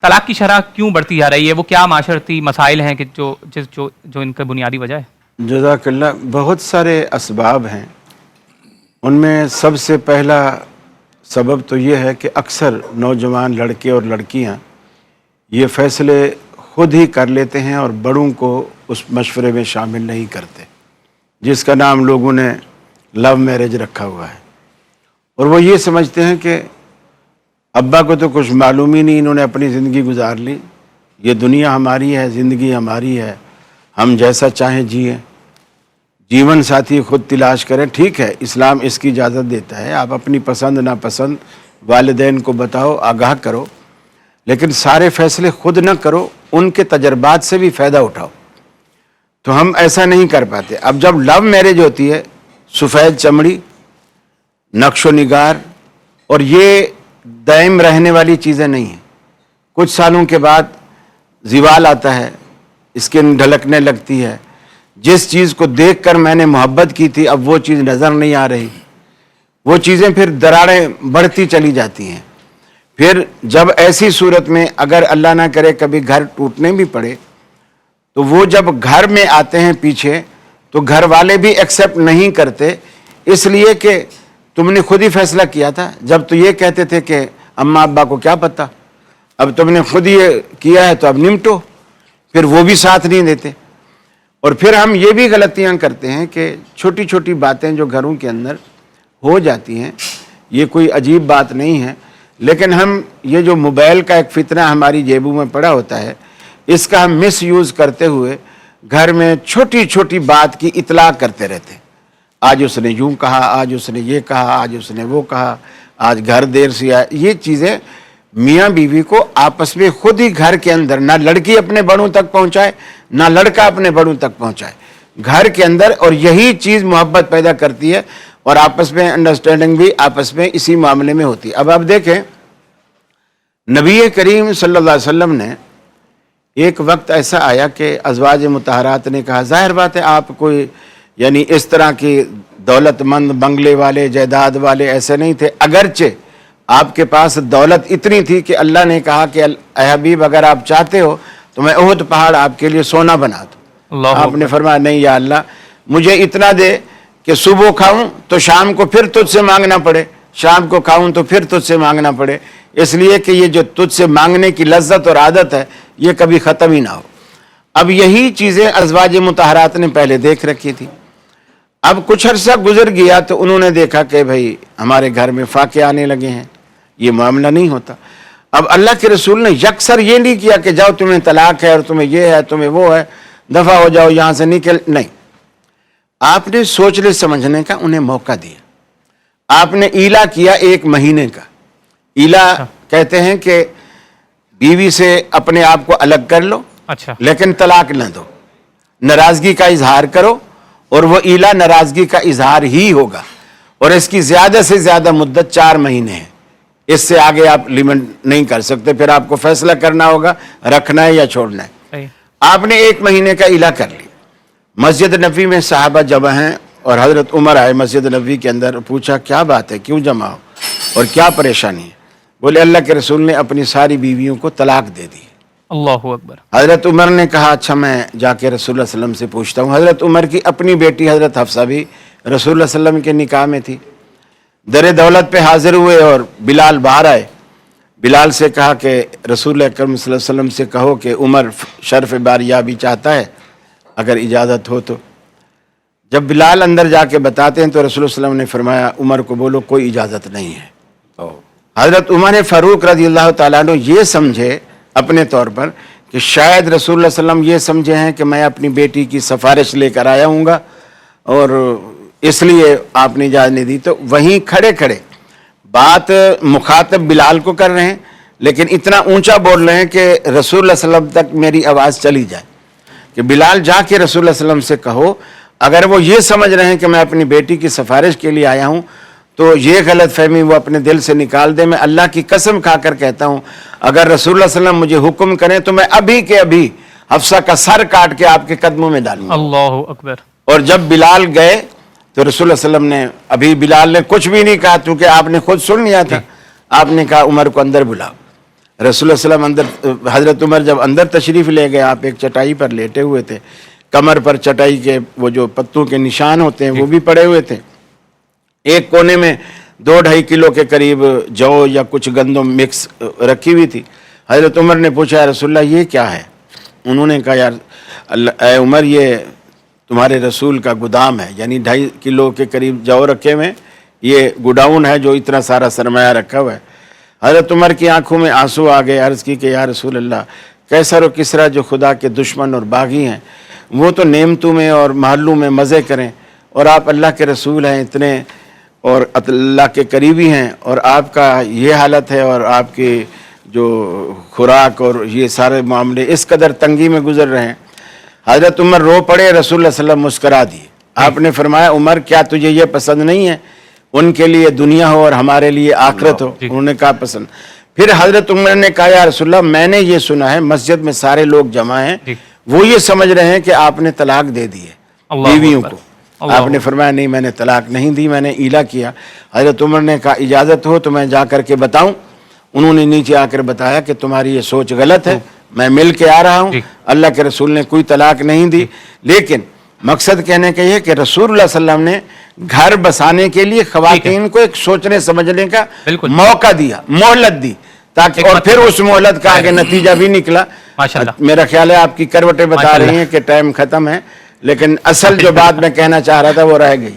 तलाक की शरह क्यों बढ़ती जा रही है? वो क्या माशरती मसाइल हैं कि जो इनका बुनियादी वजह है? जज़ाकल्लाह। बहुत सारे असबाब हैं। उनमें सबसे पहला सबब तो ये है कि अक्सर नौजवान लड़के और लड़कियां ये फ़ैसले खुद ही कर लेते हैं और बड़ों को उस मशवरे में शामिल नहीं करते, जिसका नाम लोगों ने लव मैरिज रखा हुआ है। और वो ये समझते हैं कि अब्बा को तो कुछ मालूम ही नहीं, इन्होंने अपनी ज़िंदगी गुजार ली, ये दुनिया हमारी है, ज़िंदगी हमारी है, हम जैसा चाहें जिए, जीवन साथी खुद तलाश करें। ठीक है, इस्लाम इसकी इजाज़त देता है, आप अपनी पसंद नापसंद वालिदैन को बताओ, आगाह करो, लेकिन सारे फ़ैसले खुद न करो, उनके तजर्बात से भी फ़ायदा उठाओ। तो हम ऐसा नहीं कर पाते। अब जब लव मैरिज होती है, सफ़ेद चमड़ी, नक्शो निगार, और ये दायम रहने वाली चीज़ें नहीं हैं। कुछ सालों के बाद ज़िवाल आता है, स्किन ढलकने लगती है, जिस चीज़ को देखकर मैंने मोहब्बत की थी अब वो चीज़ नज़र नहीं आ रही, वो चीज़ें फिर दरारें बढ़ती चली जाती हैं। फिर जब ऐसी सूरत में अगर अल्लाह ना करे कभी घर टूटने भी पड़े, तो वो जब घर में आते हैं पीछे, तो घर वाले भी एक्सेप्ट नहीं करते, इसलिए कि तुमने खुद ही फैसला किया था। जब तो ये कहते थे कि अम्मा अब्बा को क्या पता, अब तुमने खुद ये किया है तो अब निमटो, फिर वो भी साथ नहीं देते। और फिर हम ये भी गलतियां करते हैं कि छोटी छोटी बातें जो घरों के अंदर हो जाती हैं, ये कोई अजीब बात नहीं है, लेकिन हम ये जो मोबाइल का एक फितना हमारी जेबों में पड़ा होता है, इसका हम मिस यूज़ करते हुए घर में छोटी छोटी बात की इतला करते रहते हैं। आज उसने यूँ कहा, आज उसने ये कहा, आज उसने वो कहा, आज घर देर से आया। ये चीज़ें मियाँ बीवी को आपस में खुद ही घर के अंदर, ना लड़की अपने बड़ों तक पहुँचाए ना लड़का अपने बड़ों तक पहुँचाए, घर के अंदर, और यही चीज़ मोहब्बत पैदा करती है और आपस में अंडरस्टैंडिंग भी आपस में इसी मामले में होती है। अब आप देखें, नबी करीम सल्लल्लाहु अलैहि वसल्लम ने एक वक्त ऐसा आया कि अज़वाज मुतहरात ने कहा, ज़ाहिर बात है आप कोई यानी इस तरह की दौलतमंद बंगले वाले जायदाद वाले ऐसे नहीं थे, अगरचे आपके पास दौलत इतनी थी कि अल्लाह ने कहा कि ऐ हबीब अगर आप चाहते हो तो मैं ओहद पहाड़ आपके लिए सोना बना दूँ। आपने फरमाया नहीं या अल्लाह, मुझे इतना दे कि सुबह खाऊं तो शाम को फिर तुझसे मांगना पड़े, शाम को खाऊं तो फिर तुझसे मांगना पड़े, इसलिए कि ये जो तुझसे मांगने की लज्जत और आदत है ये कभी ख़त्म ही ना हो। अब यही चीज़ें अज़वाज मुतहरात ने पहले देख रखी थी। अब कुछ अर्सा गुजर गया तो उन्होंने देखा कि भाई हमारे घर में फाके आने लगे हैं, ये मामला नहीं होता। अब अल्लाह के रसूल ने यकसर ये नहीं किया कि जाओ तुम्हें तलाक है और तुम्हें ये है तुम्हें वो है, दफ़ा हो जाओ यहाँ से निकल, नहीं। आपने सोचने समझने का उन्हें मौका दिया। आपने ईला किया 1 महीने का। ईला कहते हैं कि बीवी से अपने आप को अलग कर लो, अच्छा, लेकिन लेकिन तलाक न दो, नाराज़गी का इजहार करो, और वो ईला नाराज़गी का इजहार ही होगा, और इसकी ज़्यादा से ज़्यादा मुद्दत 4 महीने है, इससे आगे आप लिमिट नहीं कर सकते। फिर आपको फैसला करना होगा रखना है या छोड़ना है। सही। आपने 1 महीने का ईला कर लिया। मस्जिद नबी में साहबा जमा हैं और हज़रत उमर आए मस्जिद नबी के अंदर, पूछा क्या बात है, क्यों जमा हो और क्या परेशानी है? बोले अल्लाह के रसूल ने अपनी सारी बीवियों को तलाक दे दी। अल्लाहु अकबर। हज़रत उमर ने कहा अच्छा मैं जाके रसूलुल्लाह सल्लल्लाहु अलैहि वसल्लम से पूछता हूँ। हज़रत उमर की अपनी बेटी हज़रत हफ्सा भी रसूलुल्लाह सल्लल्लाहु अलैहि वसल्लम के निकाह में थी। दरे दौलत पे हाजिर हुए और बिलाल बाहर आए। बिलाल से कहा कि रसूल अकरम सल्लल्लाहु अलैहि वसल्लम से कहो कि उमर शर्फ बारियाबी चाहता है, अगर इजाज़त हो तो। जब बिलाल अंदर जाके बताते हैं तो रसूल सल्लल्लाहु अलैहि वसल्लम ने फरमाया उमर को बोलो कोई इजाज़त नहीं है। हज़रत उमर फ़ारूक रज़ियल्लाहु ताला अन्हु ये समझे अपने तौर पर कि शायद रसूल सल्लल्लाहु अलैहि वसल्लम ये समझे हैं कि मैं अपनी बेटी की सिफारिश लेकर आया हूँगा और इसलिए आपने इजाज़त नहीं दी। तो वहीं खड़े खड़े बात मुखातब बिलाल को कर रहे हैं, लेकिन इतना ऊंचा बोल रहे हैं कि रसूल सल्लल्लाहु अलैहि वसल्लम तक मेरी आवाज़ चली जाए कि बिलाल जाके रसूल सल्लल्लाहु अलैहि वसल्लम से कहो। अगर वो ये समझ रहे हैं कि मैं अपनी बेटी की सिफारिश के लिए आया हूँ तो ये गलत फहमी वो अपने दिल से निकाल दे। मैं अल्लाह की कसम खाकर कहता हूँ अगर रसूल सल्लल्लाहु अलैहि वसल्लम मुझे हुक्म करें तो मैं अभी के अभी हफ्सा का सर काट के आपके कदमों में डालूंगा। अल्लाहु अकबर। और जब बिलाल गए तो रसूल सल्लल्लाहु अलैहि वसल्लम ने, अभी बिलाल ने कुछ भी नहीं कहा क्योंकि आपने खुद सुन लिया था, आपने कहा उमर को अंदर बुलाओ। रसूल सल्लम अंदर, हज़रत उमर जब अंदर तशरीफ़ ले गए, आप एक चटाई पर लेटे हुए थे, कमर पर चटाई के वो जो पत्तों के निशान होते हैं वो भी पड़े हुए थे। एक कोने में 2-2.5 किलो के करीब जौ या कुछ गंदम मिक्स रखी हुई थी। हज़रत उमर ने पूछा, रसूलल्लाह ये क्या है? उन्होंने कहा, यार ऐ उमर, ये तुम्हारे रसूल का गोदाम है, यानी 2.5 किलो के करीब जौ रखे हुए, ये गोडाउन है जो इतना सारा सरमाया रखा हुआ है। हज़रत उमर की आंखों में आंसू आ गए, अर्ज़ की कि या रसूल अल्लाह, कैसर और किसरा जो खुदा के दुश्मन और बागी हैं, वो तो नेमतों में और महलों में मज़े करें, और आप अल्लाह के रसूल हैं इतने, और अल्लाह के करीबी हैं, और आपका ये हालत है, और आपकी जो खुराक और ये सारे मामले इस कदर तंगी में गुजर रहे हैं। हज़रत उमर रो पड़े, रसूल सल्लल्लाहु अलैहि वसल्लम मुस्करा दिए। आपने फरमाया, उमर क्या तुझे ये पसंद नहीं है, उनके लिए दुनिया हो और हमारे लिए आखिरत हो? उन्होंने कहा पसंद। फिर हज़रत उमर ने कहा, या रसूलल्लाह, मैंने ये सुना है मस्जिद में सारे लोग जमा हैं, वो ये समझ रहे हैं कि आपने तलाक दे दी है बीवियों को। आपने फरमाया, नहीं, मैंने तलाक नहीं दी, मैंने ईला किया। हज़रत उमर ने कहा, इजाज़त हो तो मैं जा करके बताऊं? उन्होंने नीचे आकर बताया कि तुम्हारी ये सोच गलत है, मैं मिल के आ रहा हूँ, अल्लाह के रसूल ने कोई तलाक नहीं दी। लेकिन मकसद कहने का ये कि रसूलुल्लाह सल्लल्लाहु अलैहि वसल्लम ने घर बसाने के लिए ख़वातीन को एक सोचने समझने का मौका दिया, मोहलत दी, ताकि, और फिर उस मोहलत का आगे नतीजा भी निकला। माशाल्लाह। मेरा ख्याल है आपकी करवटें बता रही हैं कि टाइम ख़त्म है, लेकिन असल जो बात मैं कहना चाह रहा था वो रह गई है।